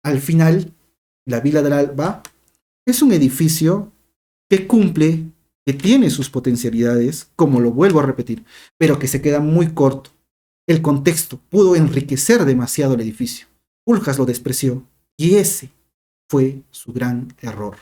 al final, la Vila del Alba es un edificio que cumple, que tiene sus potencialidades, como lo vuelvo a repetir, pero que se queda muy corto. El contexto pudo enriquecer demasiado el edificio. Puljas lo despreció y ese fue su gran error.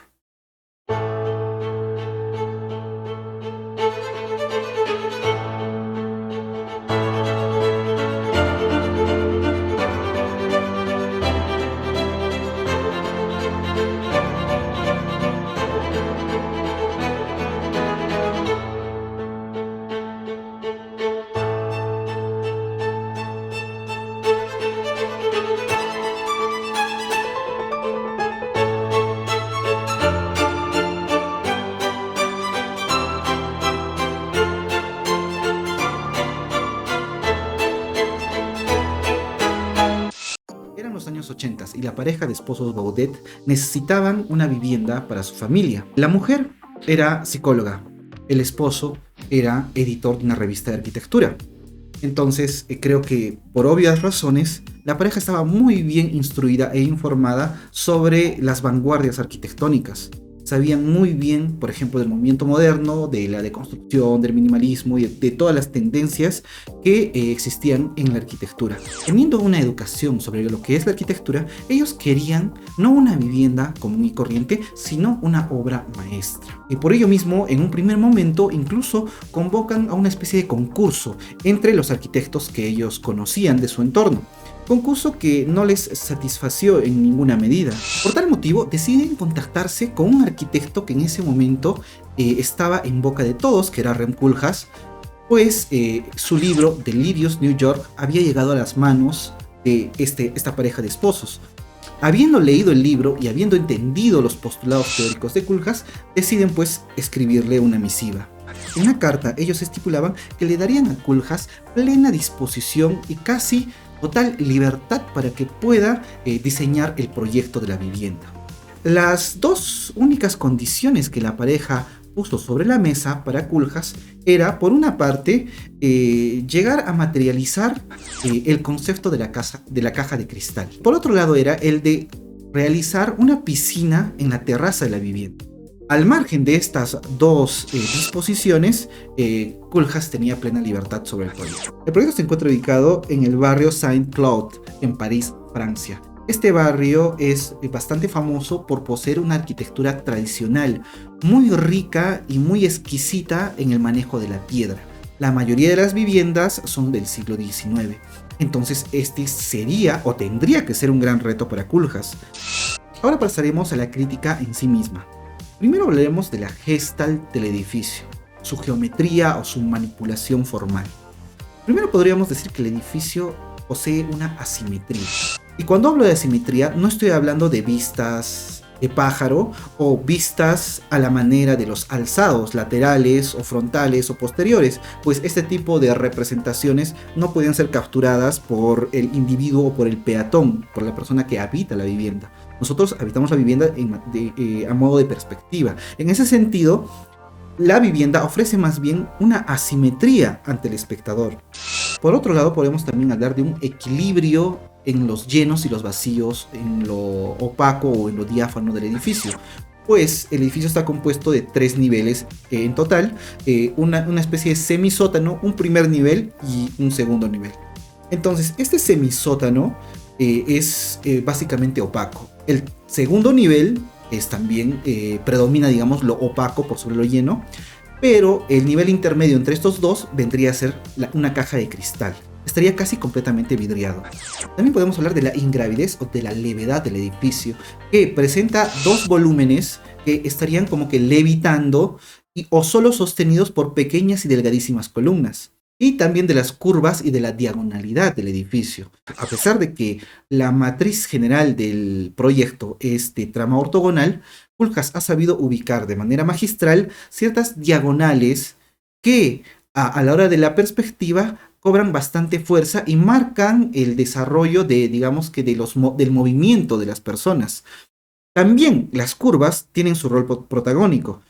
Eran los años 80 y la pareja de esposos Baudet necesitaban una vivienda para su familia. La mujer era psicóloga, el esposo era editor de una revista de arquitectura. Entonces, creo que por obvias razones, la pareja estaba muy bien instruida e informada sobre las vanguardias arquitectónicas. Sabían muy bien, por ejemplo, del movimiento moderno, de la deconstrucción, del minimalismo y de todas las tendencias que existían en la arquitectura. Teniendo una educación sobre lo que es la arquitectura, ellos querían no una vivienda común y corriente, sino una obra maestra. Y por ello mismo, en un primer momento, incluso convocan a una especie de concurso entre los arquitectos que ellos conocían de su entorno. Concurso que no les satisfació en ninguna medida. Por tal motivo, deciden contactarse con un arquitecto que en ese momento estaba en boca de todos, que era Rem Koolhaas, pues su libro Delirious New York había llegado a las manos de esta pareja de esposos. Habiendo leído el libro y habiendo entendido los postulados teóricos de Koolhaas, deciden pues escribirle una misiva. En la carta ellos estipulaban que le darían a Koolhaas plena disposición y casi total libertad para que pueda diseñar el proyecto de la vivienda. Las dos únicas condiciones que la pareja puso sobre la mesa para Koolhaas era, por una parte, llegar a materializar el concepto de la caja de cristal. Por otro lado, era el de realizar una piscina en la terraza de la vivienda. Al margen de estas dos disposiciones, Koolhaas tenía plena libertad sobre el proyecto. El proyecto se encuentra ubicado en el barrio Saint-Cloud, en París, Francia. Este barrio es bastante famoso por poseer una arquitectura tradicional, muy rica y muy exquisita en el manejo de la piedra. La mayoría de las viviendas son del siglo XIX. Entonces este sería o tendría que ser un gran reto para Koolhaas. Ahora pasaremos a la crítica en sí misma. Primero hablaremos de la gestalt del edificio, su geometría o su manipulación formal. Primero podríamos decir que el edificio posee una asimetría. Y cuando hablo de asimetría, no estoy hablando de vistas de pájaro o vistas a la manera de los alzados laterales o frontales o posteriores, pues este tipo de representaciones no pueden ser capturadas por el individuo o por el peatón, por la persona que habita la vivienda. Nosotros habitamos la vivienda a modo de perspectiva. En ese sentido, la vivienda ofrece más bien una asimetría ante el espectador. Por otro lado, podemos también hablar de un equilibrio en los llenos y los vacíos, en lo opaco o en lo diáfano del edificio. Pues el edificio está compuesto de 3 niveles en total, una especie de semisótano, un primer nivel y un segundo nivel. Entonces, este semisótano es básicamente opaco. El segundo nivel es también, predomina, digamos, lo opaco por sobre lo lleno, pero el nivel intermedio entre estos dos vendría a ser una caja de cristal. Estaría casi completamente vidriado. También podemos hablar de la ingravidez o de la levedad del edificio, que presenta 2 volúmenes que estarían como que levitando o solo sostenidos por pequeñas y delgadísimas columnas. Y también de las curvas y de la diagonalidad del edificio. A pesar de que la matriz general del proyecto es de trama ortogonal, Koolhaas ha sabido ubicar de manera magistral ciertas diagonales que a la hora de la perspectiva cobran bastante fuerza y marcan el desarrollo de, digamos que del movimiento de las personas. También las curvas tienen su rol protagónico.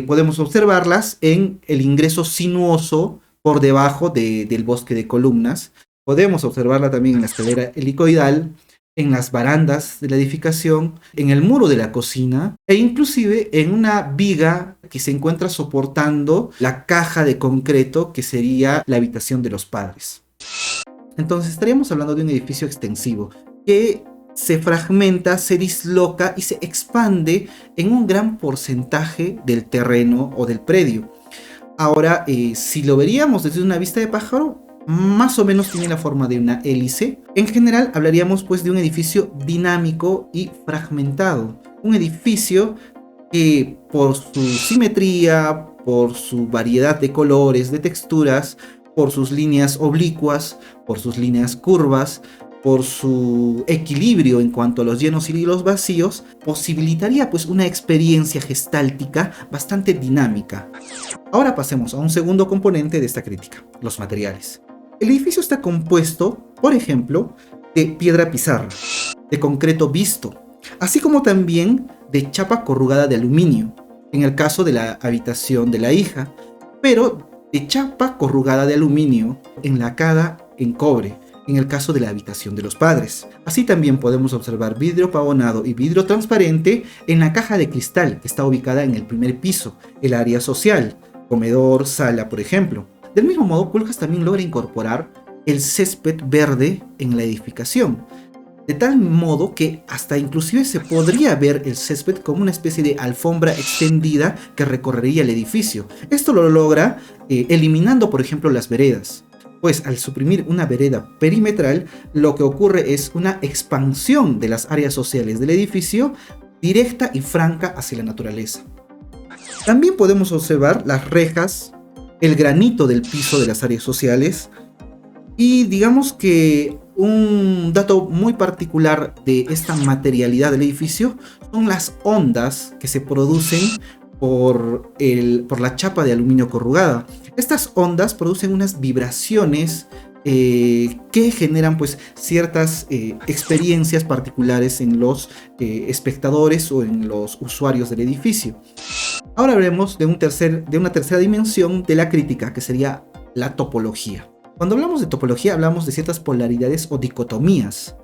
Podemos observarlas en el ingreso sinuoso por debajo del bosque de columnas. Podemos observarla también en la escalera helicoidal, en las barandas de la edificación, en el muro de la cocina e inclusive en una viga que se encuentra soportando la caja de concreto que sería la habitación de los padres. Entonces estaríamos hablando de un edificio extensivo que se fragmenta, se disloca y se expande en un gran porcentaje del terreno o del predio. Ahora, si lo veríamos desde una vista de pájaro, más o menos tiene la forma de una hélice. En general hablaríamos pues de un edificio dinámico y fragmentado. Un edificio que por su simetría, por su variedad de colores, de texturas, por sus líneas oblicuas, por sus líneas curvas, por su equilibrio en cuanto a los llenos y los vacíos, posibilitaría pues una experiencia gestáltica bastante dinámica. Ahora pasemos a un segundo componente de esta crítica, los materiales. El edificio está compuesto, por ejemplo, de piedra pizarra, de concreto visto, así como también de chapa corrugada de aluminio, en el caso de la habitación de la hija, pero de chapa corrugada de aluminio enlacada en cobre, en el caso de la habitación de los padres. Así también podemos observar vidrio pavonado y vidrio transparente en la caja de cristal que está ubicada en el primer piso, el área social, comedor, sala, por ejemplo. Del mismo modo, Koolhaas también logra incorporar el césped verde en la edificación, de tal modo que hasta inclusive se podría ver el césped como una especie de alfombra extendida que recorrería el edificio. Esto lo logra eliminando, por ejemplo, las veredas. Pues al suprimir una vereda perimetral, lo que ocurre es una expansión de las áreas sociales del edificio directa y franca hacia la naturaleza. También podemos observar las rejas, el granito del piso de las áreas sociales y digamos que un dato muy particular de esta materialidad del edificio son las ondas que se producen por la chapa de aluminio corrugada. Estas ondas producen unas vibraciones que generan pues ciertas experiencias particulares en los espectadores o en los usuarios del edificio. Ahora veremos de una tercera dimensión de la crítica, que sería la topología. Cuando hablamos de topología hablamos de ciertas polaridades o dicotomías.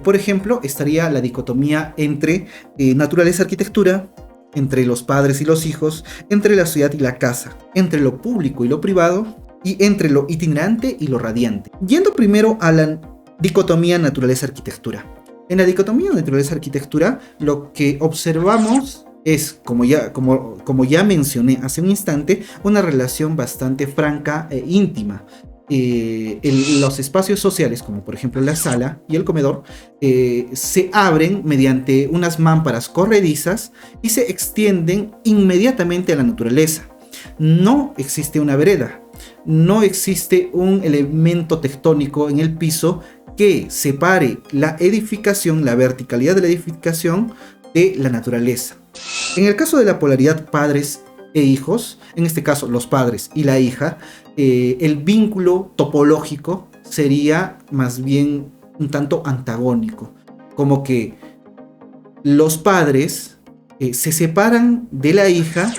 Por ejemplo, estaría la dicotomía entre naturaleza-arquitectura, entre los padres y los hijos, entre la ciudad y la casa, entre lo público y lo privado, y entre lo itinerante y lo radiante. Yendo primero a la dicotomía naturaleza-arquitectura. En la dicotomía naturaleza-arquitectura, lo que observamos es, como ya mencioné hace un instante, una relación bastante franca e íntima. Los espacios sociales, como por ejemplo la sala y el comedor, se abren mediante unas mámparas corredizas y se extienden inmediatamente a la naturaleza. No existe una vereda, no existe un elemento tectónico en el piso que separe la edificación, la verticalidad de la edificación de la naturaleza. En el caso de la polaridad padres e hijos, en este caso los padres y la hija, el vínculo topológico sería más bien un tanto antagónico, como que los padres se separan de la hija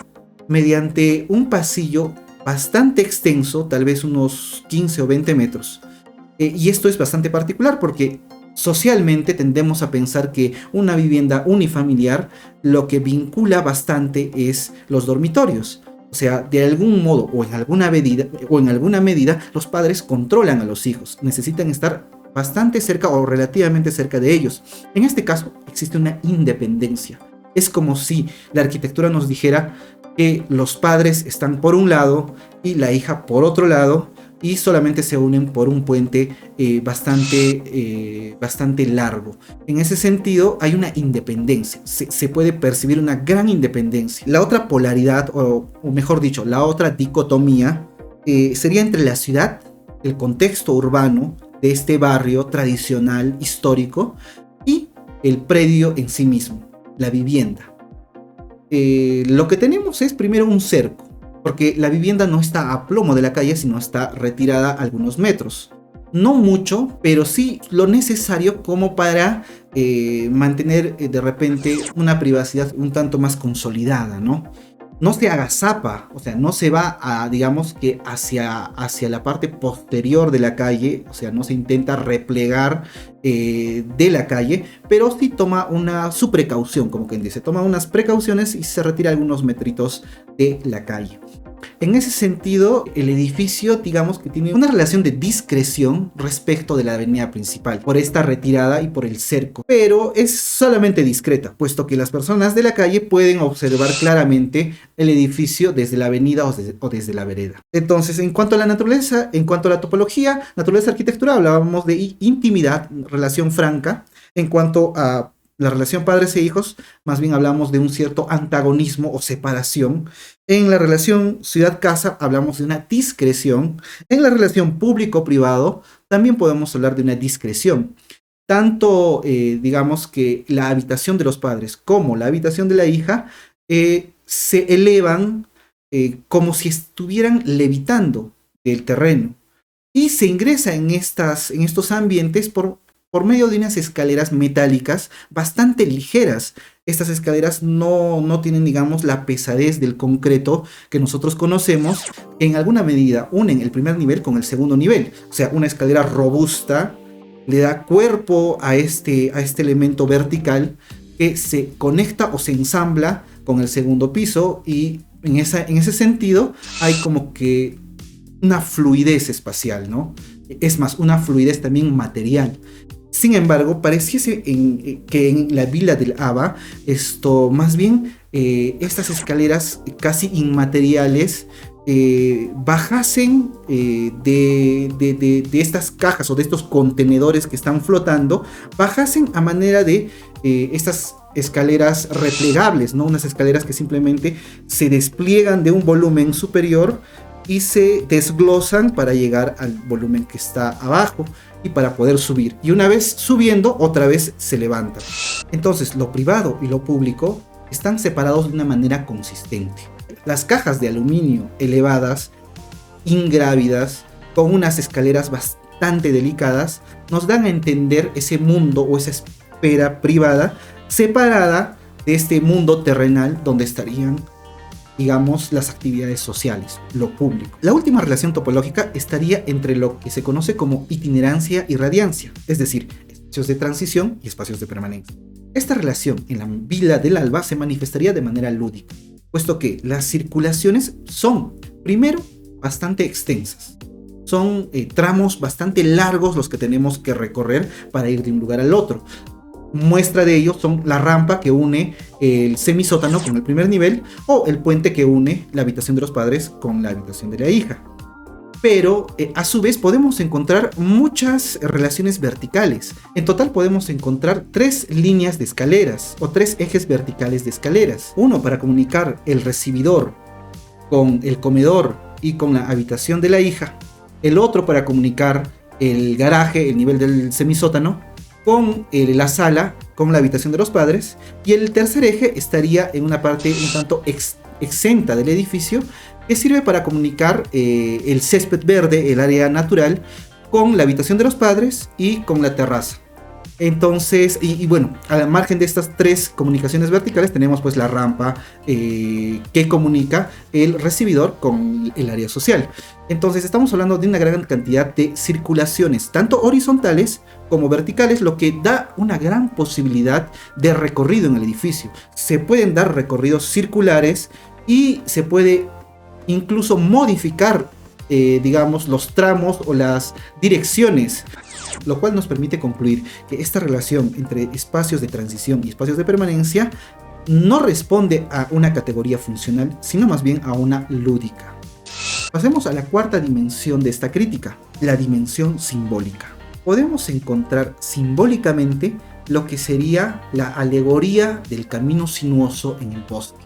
mediante un pasillo bastante extenso, tal vez unos 15 o 20 metros. Y esto es bastante particular porque socialmente tendemos a pensar que una vivienda unifamiliar lo que vincula bastante es los dormitorios. O sea, de algún modo o en alguna medida los padres controlan a los hijos, necesitan estar bastante cerca o relativamente cerca de ellos. En este caso existe una independencia. Es como si la arquitectura nos dijera que los padres están por un lado y la hija por otro lado, y solamente se unen por un puente bastante largo. En ese sentido hay una independencia, se puede percibir una gran independencia. La otra polaridad, o mejor dicho, la otra dicotomía sería entre la ciudad, el contexto urbano de este barrio tradicional, histórico, y el predio en sí mismo, la vivienda. Lo que tenemos es primero un cerco, porque la vivienda no está a plomo de la calle, sino está retirada algunos metros. No mucho, pero sí lo necesario como para mantener de repente una privacidad un tanto más consolidada, ¿no? no se agazapa, o sea, no se va a, digamos que hacia la parte posterior de la calle, o sea, no se intenta replegar de la calle, pero sí toma su precaución, como quien dice, toma unas precauciones y se retira algunos metritos de la calle. En ese sentido, el edificio, digamos que tiene una relación de discreción respecto de la avenida principal, por esta retirada y por el cerco, pero es solamente discreta, puesto que las personas de la calle pueden observar claramente el edificio desde la avenida o desde la vereda. Entonces, en cuanto a la naturaleza, en cuanto a la topología, naturaleza arquitectural, hablábamos de intimidad, relación franca. En cuanto a la relación padres e hijos, más bien hablamos de un cierto antagonismo o separación. En la relación ciudad-casa hablamos de una discreción. En la relación público-privado también podemos hablar de una discreción. Tanto, digamos que la habitación de los padres como la habitación de la hija se elevan como si estuvieran levitando del terreno. Y se ingresa en estos ambientes por medio de unas escaleras metálicas bastante ligeras. Estas escaleras no tienen, digamos, la pesadez del concreto que nosotros conocemos. En alguna medida unen el primer nivel con el segundo nivel. O sea, una escalera robusta le da cuerpo a este elemento vertical que se conecta o se ensambla con el segundo piso, y en ese sentido hay como que una fluidez espacial, ¿no? Es más, una fluidez también material. Sin embargo, pareciese que en la Villa del Aba, más bien, estas escaleras casi inmateriales bajasen de estas cajas o de estos contenedores que están flotando, bajasen a manera de estas escaleras replegables, ¿no? Unas escaleras que simplemente se despliegan de un volumen superior y se desglosan para llegar al volumen que está abajo y para poder subir. Y una vez subiendo, otra vez se levantan. Entonces, lo privado y lo público están separados de una manera consistente. Las cajas de aluminio elevadas, ingrávidas, con unas escaleras bastante delicadas, nos dan a entender ese mundo o esa esfera privada separada de este mundo terrenal donde estarían, digamos, las actividades sociales, lo público. La última relación topológica estaría entre lo que se conoce como itinerancia y radiancia, es decir, espacios de transición y espacios de permanencia. Esta relación en la Villa del Alba se manifestaría de manera lúdica, puesto que las circulaciones son, primero, bastante extensas. Son tramos bastante largos los que tenemos que recorrer para ir de un lugar al otro. Muestra de ello son la rampa que une el semisótano con el primer nivel, o el puente que une la habitación de los padres con la habitación de la hija. Pero a su vez podemos encontrar muchas relaciones verticales. En total podemos encontrar 3 líneas de escaleras o 3 ejes verticales de escaleras. Uno para comunicar el recibidor con el comedor y con la habitación de la hija. El otro para comunicar el garaje, el nivel del semisótano, con la sala, con la habitación de los padres. Y el tercer eje estaría en una parte un tanto exenta del edificio, que sirve para comunicar el césped verde, el área natural, con la habitación de los padres y con la terraza. Entonces, y bueno, al margen de estas 3 comunicaciones verticales tenemos pues la rampa que comunica el recibidor con el área social. Entonces estamos hablando de una gran cantidad de circulaciones, tanto horizontales como verticales, lo que da una gran posibilidad de recorrido en el edificio. Se pueden dar recorridos circulares y se puede incluso modificar, digamos, los tramos o las direcciones, lo cual nos permite concluir que esta relación entre espacios de transición y espacios de permanencia no responde a una categoría funcional, sino más bien a una lúdica. Pasemos a la cuarta dimensión de esta crítica, la dimensión simbólica. Podemos encontrar simbólicamente lo que sería la alegoría del camino sinuoso en el bosque.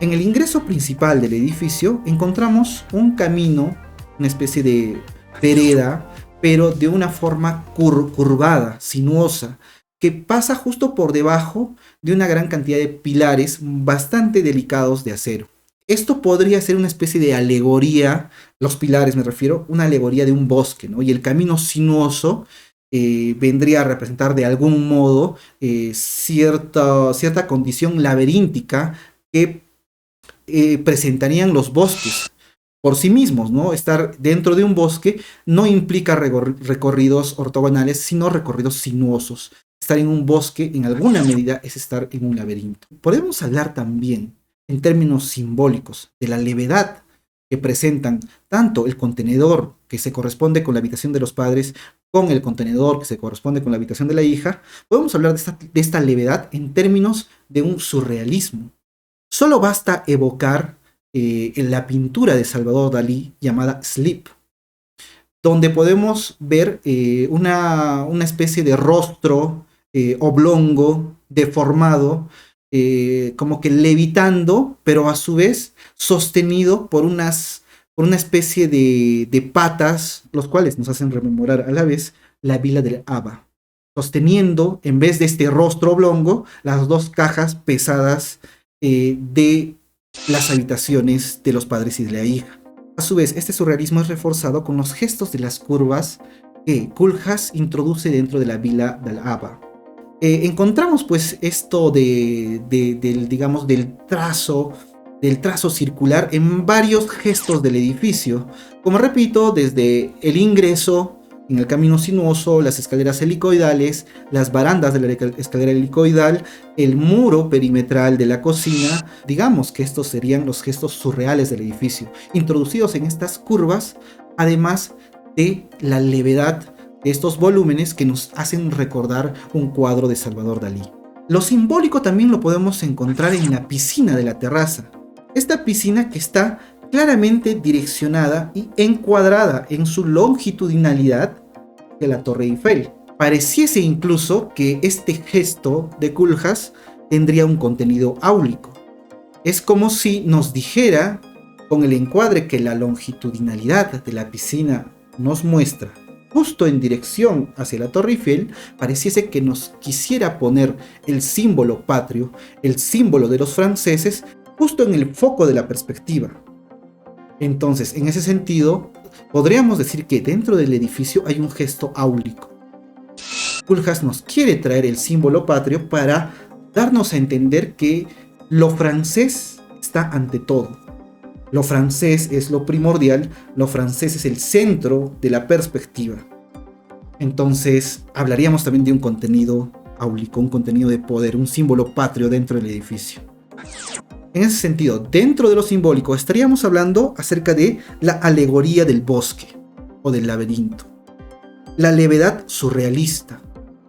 En el ingreso principal del edificio encontramos un camino, una especie de vereda, pero de una forma curvada, sinuosa, que pasa justo por debajo de una gran cantidad de pilares bastante delicados de acero. Esto podría ser una especie de alegoría, los pilares me refiero, una alegoría de un bosque, ¿no? Y el camino sinuoso vendría a representar de algún modo cierta condición laberíntica que presentarían los bosques por sí mismos, ¿no? Estar dentro de un bosque no implica recorridos ortogonales, sino recorridos sinuosos. Estar en un bosque, en alguna medida, es estar en un laberinto. Podemos hablar también, en términos simbólicos, de la levedad que presentan tanto el contenedor que se corresponde con la habitación de los padres, con el contenedor que se corresponde con la habitación de la hija. Podemos hablar de esta levedad en términos de un surrealismo. Solo basta evocar en la pintura de Salvador Dalí llamada Sleep, donde podemos ver una especie de rostro oblongo, deformado, como que levitando, pero a su vez sostenido por una especie de patas, los cuales nos hacen rememorar a la vez la vila del Aba, sosteniendo, en vez de este rostro oblongo, las dos cajas pesadas de las habitaciones de los padres y de la hija. A su vez, este surrealismo es reforzado con los gestos de las curvas que Koolhaas introduce dentro de la vila del Aba. Encontramos pues esto digamos, del trazo circular en varios gestos del edificio, como repito, desde el ingreso en el camino sinuoso, las escaleras helicoidales, las barandas de la escalera helicoidal, el muro perimetral de la cocina. Digamos que estos serían los gestos surreales del edificio, introducidos en estas curvas, además de la levedad de estos volúmenes que nos hacen recordar un cuadro de Salvador Dalí. Lo simbólico también lo podemos encontrar en la piscina de la terraza. Esta piscina que está claramente direccionada y encuadrada en su longitudinalidad de la Torre Eiffel. Pareciese incluso que este gesto de Koolhaas tendría un contenido áulico. Es como si nos dijera, con el encuadre que la longitudinalidad de la piscina nos muestra, justo en dirección hacia la Torre Eiffel, pareciese que nos quisiera poner el símbolo patrio, el símbolo de los franceses, justo en el foco de la perspectiva. Entonces, en ese sentido, podríamos decir que dentro del edificio hay un gesto áulico. Koolhaas nos quiere traer el símbolo patrio para darnos a entender que lo francés está ante todo. Lo francés es lo primordial, lo francés es el centro de la perspectiva. Entonces, hablaríamos también de un contenido áulico, un contenido de poder, un símbolo patrio dentro del edificio. En ese sentido, dentro de lo simbólico, estaríamos hablando acerca de la alegoría del bosque o del laberinto, la levedad surrealista,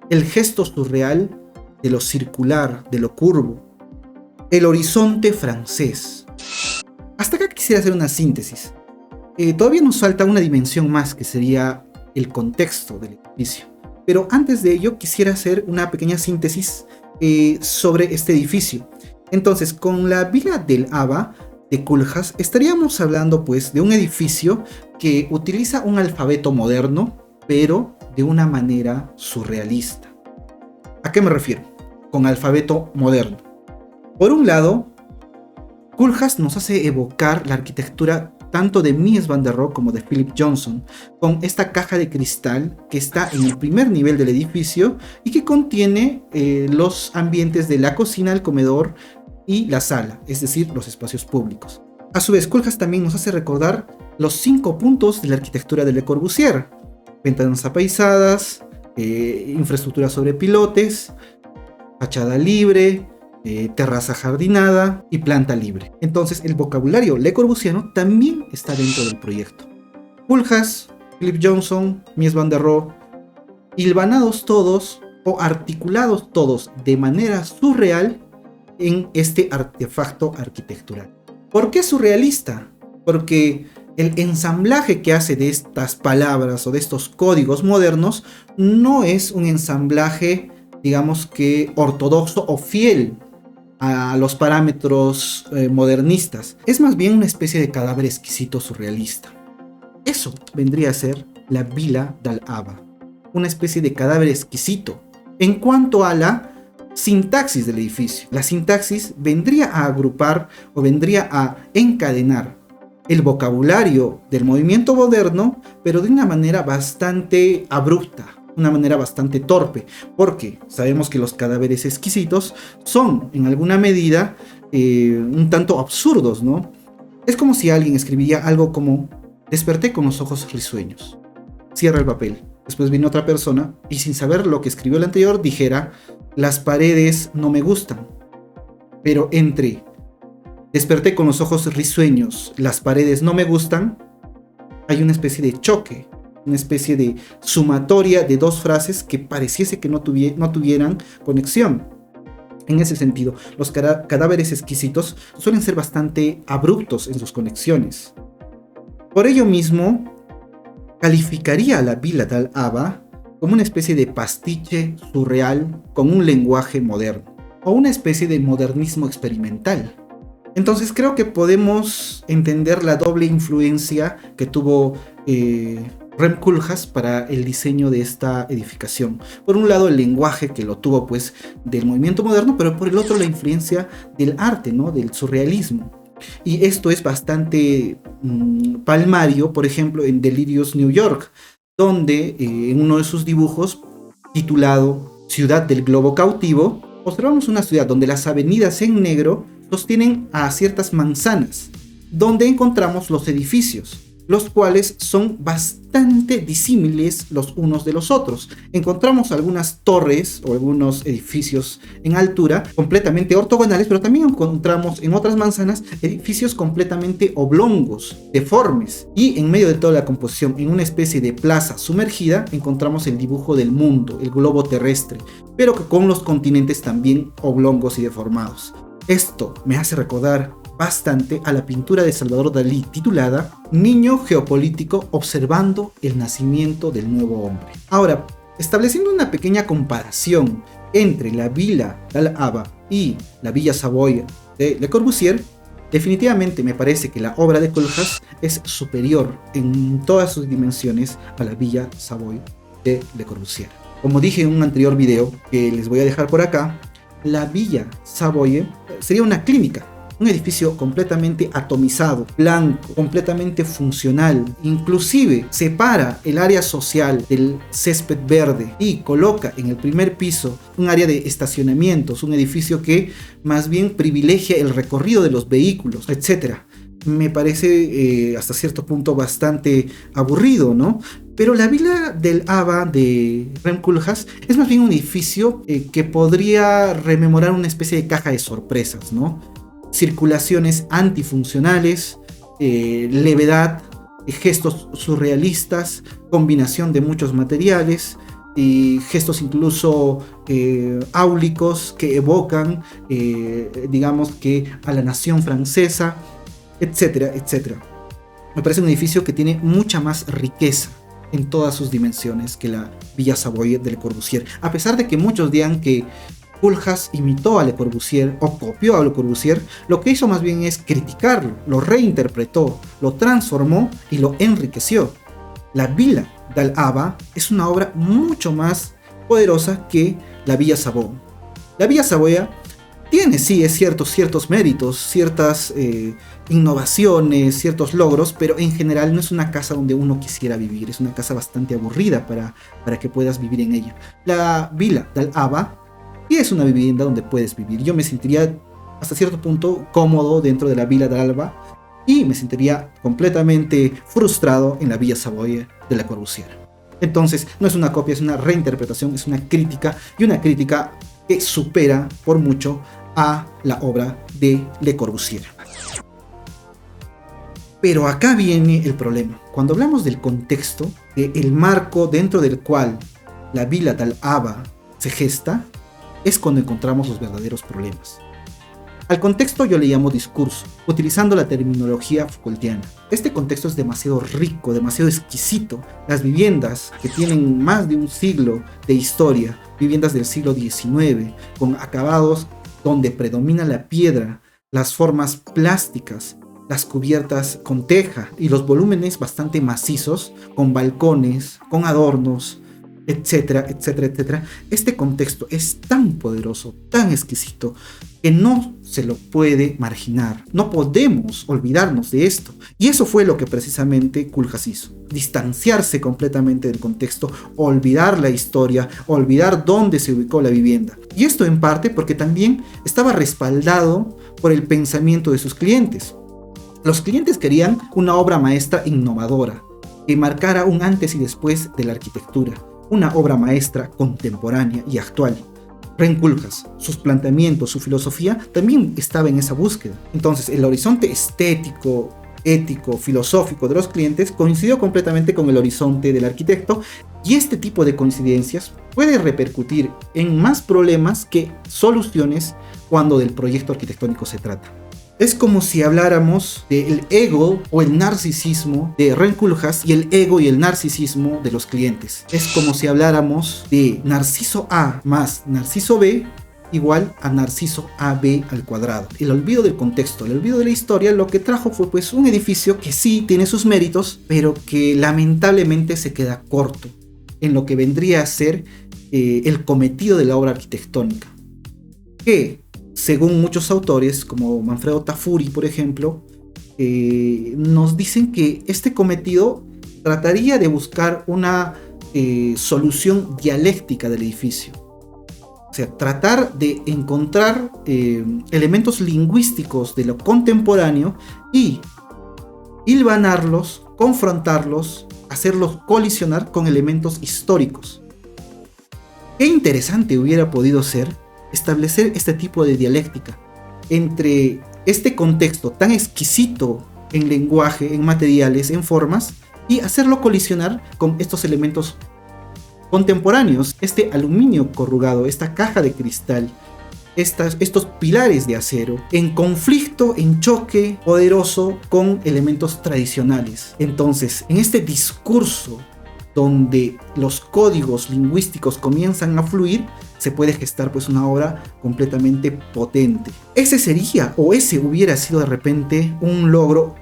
el gesto surreal de lo circular, de lo curvo, el horizonte francés. Hasta acá quisiera hacer una síntesis. Todavía nos falta una dimensión más, que sería el contexto del edificio. Pero antes de ello quisiera hacer una pequeña síntesis sobre este edificio. Entonces, con la vila del Aba de Koolhaas estaríamos hablando pues de un edificio que utiliza un alfabeto moderno, pero de una manera surrealista. ¿A qué me refiero con alfabeto moderno? Por un lado, Koolhaas nos hace evocar la arquitectura tanto de Mies van der Rohe como de Philip Johnson, con esta caja de cristal que está en el primer nivel del edificio y que contiene los ambientes de la cocina, el comedor y la sala, es decir, los espacios públicos. A su vez, Koolhaas también nos hace recordar los 5 puntos de la arquitectura de Le Corbusier: ventanas apaisadas, infraestructura sobre pilotes, fachada libre, terraza jardinada y planta libre. Entonces, el vocabulario Le Corbusiano también está dentro del proyecto. Koolhaas, Philip Johnson, Mies van der Rohe, hilvanados todos o articulados todos de manera surreal en este artefacto arquitectural. ¿Por qué surrealista? Porque el ensamblaje que hace de estas palabras o de estos códigos modernos no es un ensamblaje, digamos que ortodoxo o fiel a los parámetros modernistas. Es más bien una especie de cadáver exquisito surrealista. Eso vendría a ser la vila del Aba, una especie de cadáver exquisito. En cuanto a la sintaxis del edificio, la sintaxis vendría a agrupar o vendría a encadenar el vocabulario del movimiento moderno, pero de una manera bastante abrupta. una manera bastante torpe, porque sabemos que los cadáveres exquisitos son en alguna medida un tanto absurdos, ¿no? Es como si alguien escribía algo como: desperté con los ojos risueños. Cierra el papel. Después viene otra persona y, sin saber lo que escribió el anterior, dijera: las paredes no me gustan. Pero entre desperté con los ojos risueños, las paredes no me gustan, hay una especie de choque, una especie de sumatoria de dos frases que pareciese que no tuvieran conexión. En ese sentido, los cadáveres exquisitos suelen ser bastante abruptos en sus conexiones. Por ello mismo, calificaría a la Vila dal-Aba como una especie de pastiche surreal con un lenguaje moderno, o una especie de modernismo experimental. Entonces creo que podemos entender la doble influencia que tuvo Rem Koolhaas para el diseño de esta edificación. Por un lado, el lenguaje que lo tuvo pues del movimiento moderno, pero por el otro la influencia del arte, ¿no? Del surrealismo. Y esto es bastante palmario, por ejemplo, en Delirious New York, donde en uno de sus dibujos, titulado Ciudad del Globo Cautivo, observamos una ciudad donde las avenidas en negro sostienen a ciertas manzanas, donde encontramos los edificios, los cuales son bastante disímiles los unos de los otros. Encontramos algunas torres o algunos edificios en altura completamente ortogonales, pero también encontramos en otras manzanas edificios completamente oblongos, deformes. Y en medio de toda la composición, en una especie de plaza sumergida, encontramos el dibujo del mundo, el globo terrestre, pero que con los continentes también oblongos y deformados. Esto me hace recordar bastante a la pintura de Salvador Dalí titulada Niño geopolítico observando el nacimiento del nuevo hombre. Ahora, estableciendo una pequeña comparación entre la Vila dal-Aba y la Villa Savoye de Le Corbusier, definitivamente me parece que la obra de Koolhaas es superior en todas sus dimensiones a la Villa Savoye de Le Corbusier. Como dije en un anterior video que les voy a dejar por acá, la Villa Savoye sería una clínica, un edificio completamente atomizado, blanco, completamente funcional. Inclusive separa el área social del césped verde y coloca en el primer piso un área de estacionamientos, un edificio que más bien privilegia el recorrido de los vehículos, etc. Me parece hasta cierto punto bastante aburrido, ¿no? Pero la Vila dal-Aba de Rem Koolhaas es más bien un edificio que podría rememorar una especie de caja de sorpresas, ¿no? Circulaciones antifuncionales, levedad, gestos surrealistas, combinación de muchos materiales, y gestos incluso áulicos que evocan, digamos que a la nación francesa, etcétera, etcétera. Me parece un edificio que tiene mucha más riqueza en todas sus dimensiones que la Villa Savoye de Le Corbusier, a pesar de que muchos digan que Koolhaas imitó a Le Corbusier o copió a Le Corbusier. Lo que hizo más bien es criticarlo, lo reinterpretó, lo transformó y lo enriqueció. La Vila dal-Aba es una obra mucho más poderosa que la Villa Savoye. La Villa Savoye tiene, sí, es cierto, ciertos méritos, ciertas innovaciones, ciertos logros, pero en general no es una casa donde uno quisiera vivir, es una casa bastante aburrida para que puedas vivir en ella. La Vila dal-Aba sí es una vivienda donde puedes vivir. Yo me sentiría hasta cierto punto cómodo dentro de la Vila dal-Aba y me sentiría completamente frustrado en la Villa Savoye de Le Corbusier. Entonces, no es una copia, es una reinterpretación, es una crítica, y una crítica que supera por mucho a la obra de Le Corbusier. Pero acá viene el problema. Cuando hablamos del contexto, del marco dentro del cual la Vila dal-Aba se gesta, es cuando encontramos los verdaderos problemas. Al contexto yo le llamo discurso, utilizando la terminología Foucaultiana. Este contexto es demasiado rico, demasiado exquisito. Las viviendas que tienen más de un siglo de historia, viviendas del siglo XIX, con acabados donde predomina la piedra, las formas plásticas, las cubiertas con teja y los volúmenes bastante macizos, con balcones, con adornos, etcétera, etcétera, etcétera. Este contexto es tan poderoso, tan exquisito, que no se lo puede marginar. No podemos olvidarnos de esto. Y eso fue lo que precisamente Koolhaas hizo. Distanciarse completamente del contexto, olvidar la historia, olvidar dónde se ubicó la vivienda. Y esto en parte porque también estaba respaldado por el pensamiento de sus clientes. Los clientes querían una obra maestra innovadora, que marcara un antes y después de la arquitectura. Una obra maestra contemporánea y actual. Ren Koolhaas, sus planteamientos, su filosofía también estaba en esa búsqueda. Entonces, el horizonte estético, ético, filosófico de los clientes coincidió completamente con el horizonte del arquitecto, y este tipo de coincidencias puede repercutir en más problemas que soluciones cuando del proyecto arquitectónico se trata. Es como si habláramos del ego o el narcisismo de Ren Koolhaas y el ego y el narcisismo de los clientes. Es como si habláramos de Narciso A más Narciso B igual a Narciso AB al cuadrado. El olvido del contexto, el olvido de la historia, lo que trajo fue pues un edificio que sí tiene sus méritos, pero que lamentablemente se queda corto en lo que vendría a ser el cometido de la obra arquitectónica. Que según muchos autores, como Manfredo Tafuri, por ejemplo, nos dicen que este cometido trataría de buscar una solución dialéctica del edificio. O sea, tratar de encontrar elementos lingüísticos de lo contemporáneo y hilvanarlos, confrontarlos, hacerlos colisionar con elementos históricos. Qué interesante hubiera podido ser establecer este tipo de dialéctica entre este contexto tan exquisito en lenguaje, en materiales, en formas, y hacerlo colisionar con estos elementos contemporáneos, este aluminio corrugado, esta caja de cristal, estos pilares de acero, en conflicto, en choque poderoso con elementos tradicionales. Entonces, en este discurso donde los códigos lingüísticos comienzan a fluir, se puede gestar pues una obra completamente potente. Ese sería, o ese hubiera sido de repente un logro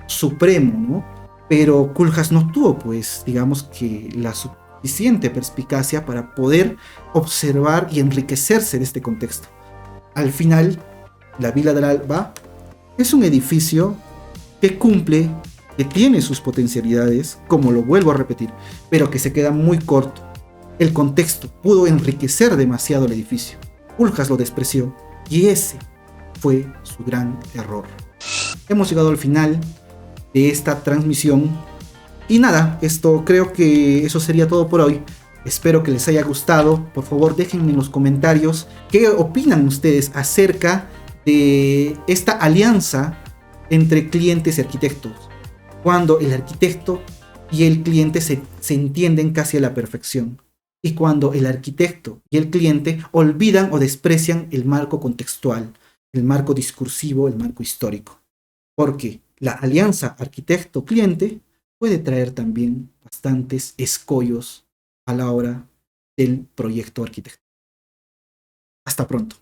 supremo, ¿no? Pero Koolhaas no tuvo pues, digamos que la suficiente perspicacia para poder observar y enriquecerse de este contexto. Al final, la Villa del Alba es un edificio que cumple, que tiene sus potencialidades, como lo vuelvo a repetir, pero que se queda muy corto. El contexto pudo enriquecer demasiado el edificio. Koolhaas lo despreció y ese fue su gran error. Hemos llegado al final de esta transmisión y nada, creo que eso sería todo por hoy. Espero que les haya gustado. Por favor, déjenme en los comentarios qué opinan ustedes acerca de esta alianza entre clientes y arquitectos, cuando el arquitecto y el cliente se entienden casi a la perfección, y cuando el arquitecto y el cliente olvidan o desprecian el marco contextual, el marco discursivo, el marco histórico. Porque la alianza arquitecto-cliente puede traer también bastantes escollos a la hora del proyecto arquitectónico. Hasta pronto.